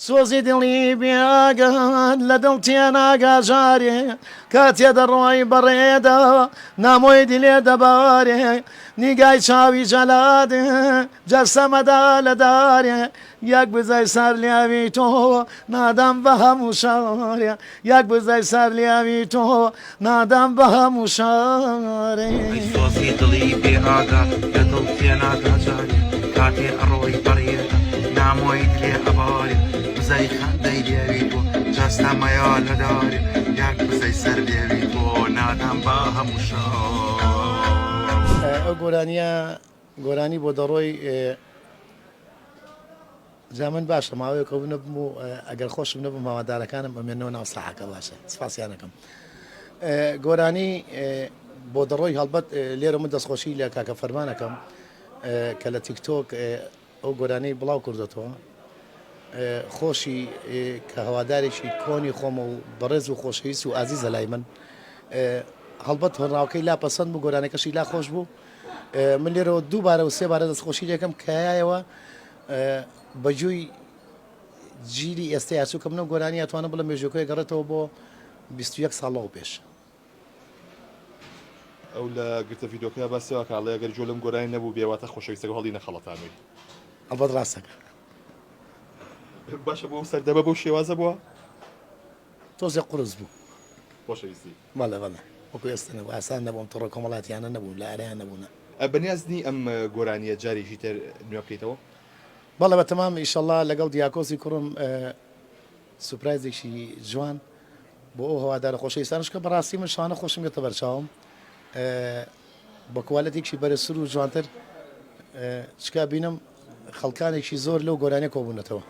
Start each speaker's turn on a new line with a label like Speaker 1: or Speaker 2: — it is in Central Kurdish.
Speaker 1: سۆزی دڵی بێگەن لە دڵ تێناگاژارێ کاتێ دەڕۆی بەڕێدا نامۆی دیلێ دەبارێ نیگای چاوی جەلادێ جەسەمەدا لە دارێ یەک بزای سەر لیاوی تۆ نادام بە هەموو شارێ یەک بزای سەر لیاوی تۆ نادام بە هەموو شارێ
Speaker 2: سۆزی دڵی بێئاگا لە دڵ تێناگاژارێ کاتێ ئەڕۆی بەڕێدا نامۆی دیلێ ئەبارێ بزای خەندەی لێوی تۆ جەستەمەیا لەدارێ یەک بزای سەر لێوی تۆ نادام بە هەموو شار.
Speaker 1: ئەو گۆرانی بۆ دەڕۆی جامن باشە ماوەیەکە نەبم و ئەگەر خۆشم نەبوو ماوەدارەکانم ئەمێنەوە ناو ساحەکە باشە سپاسیانەکەم. گۆرانی بۆ دەڕۆی هەڵبەت لێرە من دەستخۆشی لە کاکە فەرمانەکەم کە لە تیکتۆک ئەو گۆرانەی بڵاو کردێتەوە خۆشی کە هەوادارێکی کۆنی خۆمە و بەڕێز و خۆشەویست و ئازیزە لای من هەڵبەت هۆڕاوکەی لا پەسەند بوو گۆرانەکەشی لا خۆش بوو من لێرەوە دووبارە و سێبارە دەستخۆشی لەکەم کایەوە بەجووی جیلی ئێستا یاچوو کە منە گۆرانی ئەتوانە بڵم مێژوەکەی گەڕێتەوە بۆ 21 ساڵەوە پێش.
Speaker 3: ئەو لە گرتە ڤیدۆکە باسیەوە کاڵێ ئەگەر جۆ لەم گۆرانی نەبوو بێواتە خۆشەویستەکە هەڵی نەخەڵەتانووی
Speaker 1: ئەڵبەت ڕاستەکە
Speaker 3: باشە بۆ سەردەبە بەو شێوازە بووە
Speaker 1: تۆزێ قورس بوو
Speaker 3: خۆشەویستی
Speaker 1: بەڵێ بەڵێ وەکو ئێستا نەبوو ئاسان نەبووم تۆڕە کۆمەڵاتیانە نەبوو لە ئارەیان نەبوونە
Speaker 3: بەنیازنی ئەم گۆرانیە جارێکی تر نوێ بکەیتەوە
Speaker 1: بەڵێ بە تەمام ئیشەڵڵا لەگەڵ دیاکۆسی کوڕم سوپرایزێکی جوان بۆ ئەو هەوادارە خۆشەویستانش کە بەڕاستی من شانە خۆشم بێتە بەرچاوم بە کوالەتێکی بەرزتر و جوانتر چکا بینم خەڵکانێکی زۆر لەو گۆرانیە کۆبوونەتەوە.